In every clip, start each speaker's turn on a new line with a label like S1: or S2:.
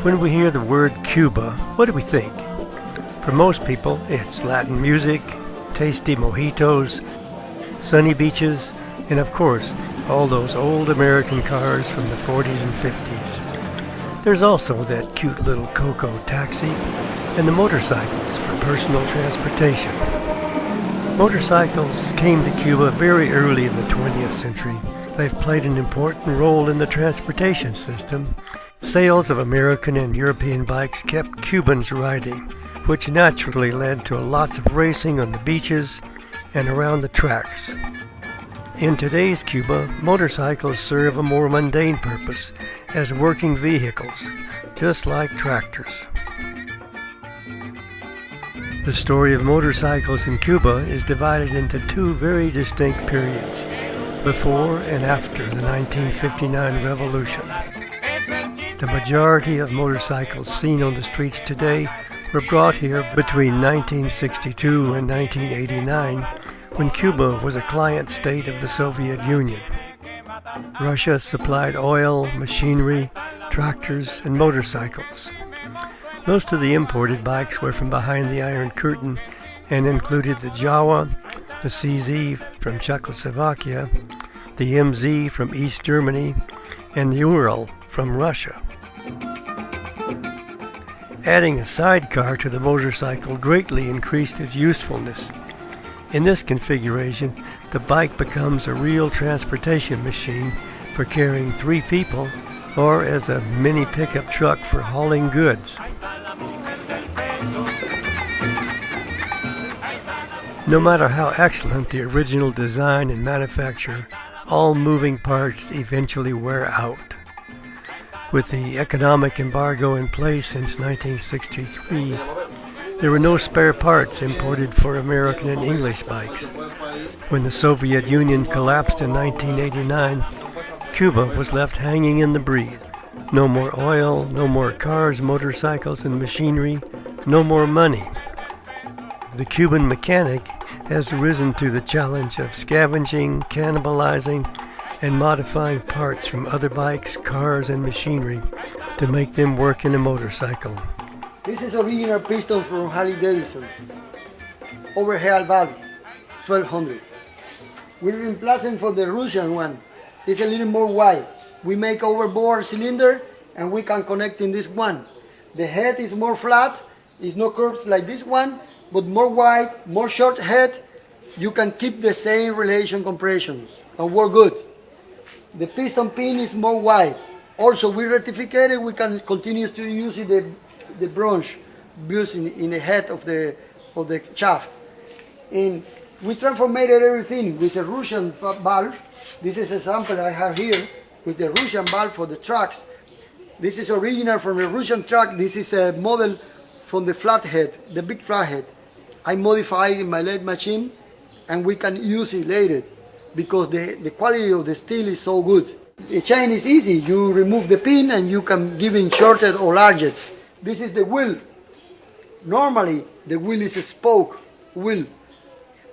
S1: When we hear the word Cuba, what do we think? For most people, it's Latin music, tasty mojitos, sunny beaches, and of course, all those old American cars from the 40s and 50s. There's also that cute little Coco taxi and the motorcycles for personal transportation. Motorcycles came to Cuba very early in the 20th century. They've played an important role in the transportation system. Sales of American and European bikes kept Cubans riding, which naturally led to lots of racing on the beaches and around the tracks. In today's Cuba, motorcycles serve a more mundane purpose as working vehicles, just like tractors. The story of motorcycles in Cuba is divided into two very distinct periods, before and after the 1959 revolution. The majority of motorcycles seen on the streets today were brought here between 1962 and 1989, when Cuba was a client state of the Soviet Union. Russia supplied oil, machinery, tractors, and motorcycles. Most of the imported bikes were from behind the Iron Curtain and included the Jawa, the CZ from Czechoslovakia, the MZ from East Germany, and the Ural from Russia. Adding a sidecar to the motorcycle greatly increased its usefulness. In this configuration, the bike becomes a real transportation machine for carrying 3 people or as a mini pickup truck for hauling goods. No matter how excellent the original design and manufacture, all moving parts eventually wear out. With the economic embargo in place since 1963, there were no spare parts imported for American and English bikes. When the Soviet Union collapsed in 1989, Cuba was left hanging in the breeze. No more oil, no more cars, motorcycles, and machinery, no more money. The Cuban mechanic has risen to the challenge of scavenging, cannibalizing, and modifying parts from other bikes, cars, and machinery to make them work in a motorcycle.
S2: This is original piston from Harley-Davidson. Overhead valve, 1200. We're replacing for the Russian one. It's a little more wide. We make overboard cylinder and we can connect in this one. The head is more flat, it's no curves like this one, but more wide, more short head. You can keep the same relation compressions and work good. The piston pin is more wide. Also, we rectified it, we can continue to use the bronze built in the head of the shaft. And we transformed everything with a Russian valve. This is a sample I have here with the Russian valve for the trucks. This is original from the Russian truck. This is a model from the flathead, the big flathead. I modified it in my lathe machine and we can use it later because the quality of the steel is so good. The chain is easy. You remove the pin and you can give it shorter or larger. This is the wheel. Normally the wheel is a spoke wheel,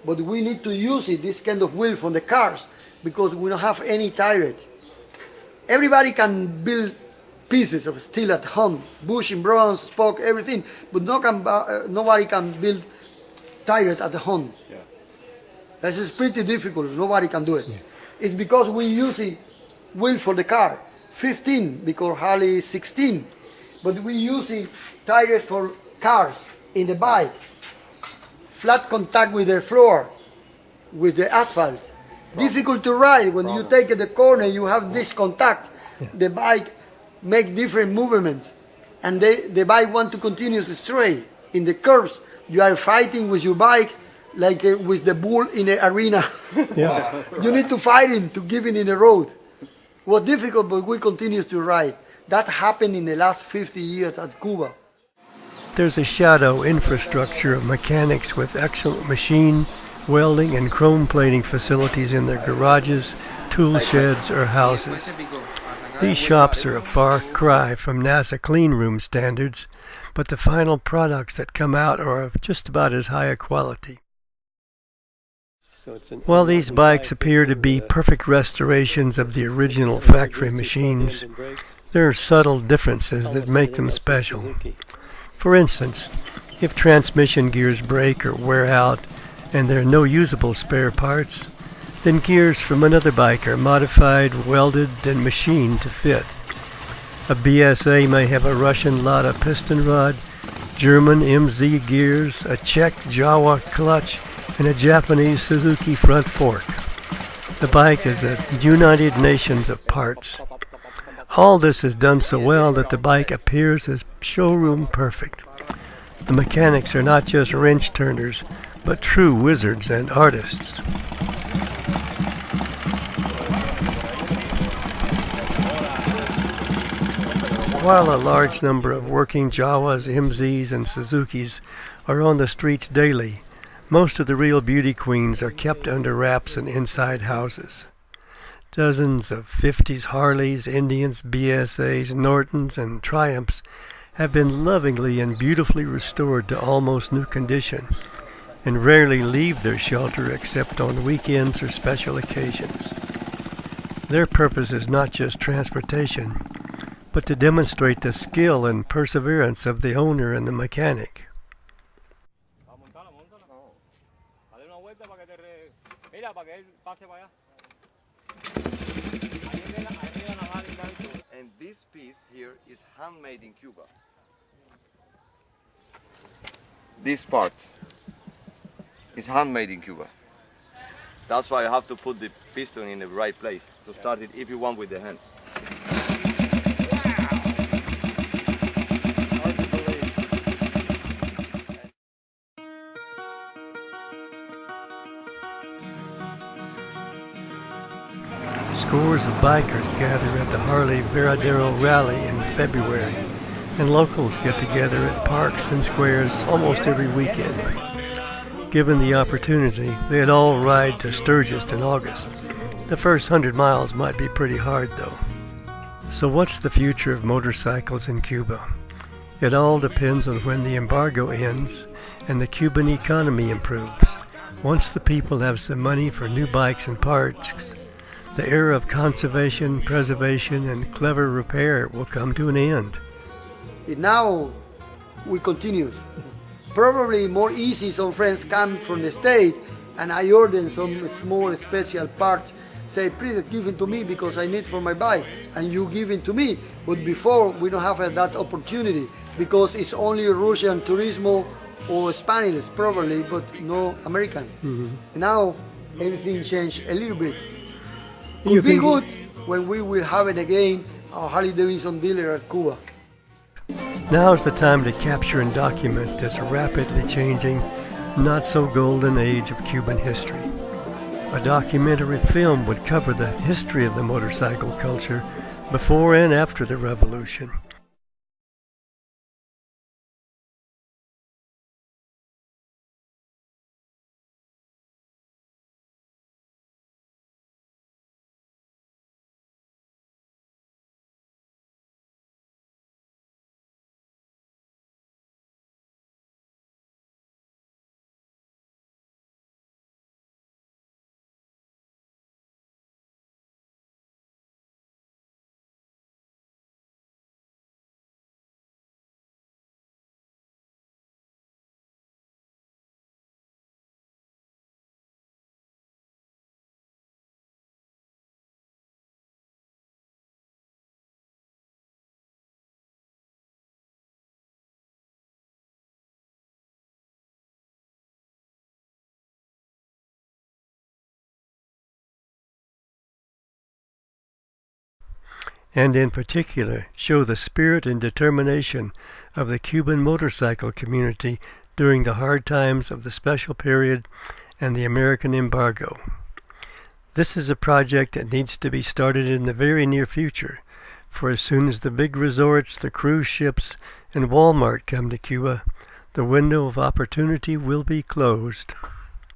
S2: but we need to use it, this kind of wheel from the cars, because we don't have any tire. Everybody can build pieces of steel at home, bushing, bronze, spoke, everything, but nobody can build tires at home. Yeah. This is pretty difficult, nobody can do it. Yeah. It's because we use it wheel for the car, 15, because Harley is 16, but we use it tires for cars in the bike, flat contact with the floor, with the asphalt. Difficult to ride. When you take the corner, you have this contact. Yeah. The bike make different movements, and the bike want to continue straight. In the curves, you are fighting with your bike like with the bull in an arena. Yeah. You need to fight him to give him in the road. It was difficult, but we continue to ride. That happened in the last 50 years at Cuba.
S1: There's a shadow infrastructure of mechanics with excellent machine, welding, and chrome plating facilities in their garages, tool sheds, or houses. These shops are a far cry from NASA clean room standards, but the final products that come out are of just about as high a quality. While these bikes appear to be perfect restorations of the original factory machines, There are subtle differences that make them special. For instance, if transmission gears break or wear out and there are no usable spare parts, then gears from another bike are modified, welded, and machined to fit. A BSA may have a Russian Lada piston rod, German MZ gears, a Czech Jawa clutch, and a Japanese Suzuki front fork. The bike is a United Nations of parts. All this is done so well that the bike appears as showroom perfect. The mechanics are not just wrench turners, but true wizards and artists. While a large number of working Jawas, MZs, and Suzukis are on the streets daily, most of the real beauty queens are kept under wraps and inside houses. Dozens of 50s Harleys, Indians, BSAs, Nortons, and Triumphs have been lovingly and beautifully restored to almost new condition and rarely leave their shelter except on weekends or special occasions. Their purpose is not just transportation, but to demonstrate the skill and perseverance of the owner and the mechanic.
S3: And this piece here is handmade in Cuba. This part is handmade in Cuba. That's why I have to put the piston in the right place to start it if you want with the hand.
S1: Scores of bikers gather at the Harley Veradero Rally in February, and locals get together at parks and squares almost every weekend. Given the opportunity, they'd all ride to Sturgis in August. The first 100 miles might be pretty hard, though. So what's the future of motorcycles in Cuba? It all depends on when the embargo ends and the Cuban economy improves. Once the people have some money for new bikes and parts, the era of conservation, preservation, and clever repair will come to an end.
S2: Now we continue. Probably more easy, some friends come from the state and I order some small special part, say please give it to me because I need for my bike, and you give it to me. But before we don't have that opportunity because it's only Russian Turismo or Spanish probably, but no American.
S1: Mm-hmm.
S2: Now everything changed a little bit. Could be good when we will have it again, our Harley Davidson dealer at Cuba.
S1: Now's the time to capture and document this rapidly changing, not so golden age of Cuban history. A documentary film would cover the history of the motorcycle culture before and after the revolution. And in particular show the spirit and determination of the Cuban motorcycle community during the hard times of the special period and the American embargo. This is a project that needs to be started in the very near future, for as soon as the big resorts, the cruise ships, and Walmart come to Cuba, the window of opportunity will be closed.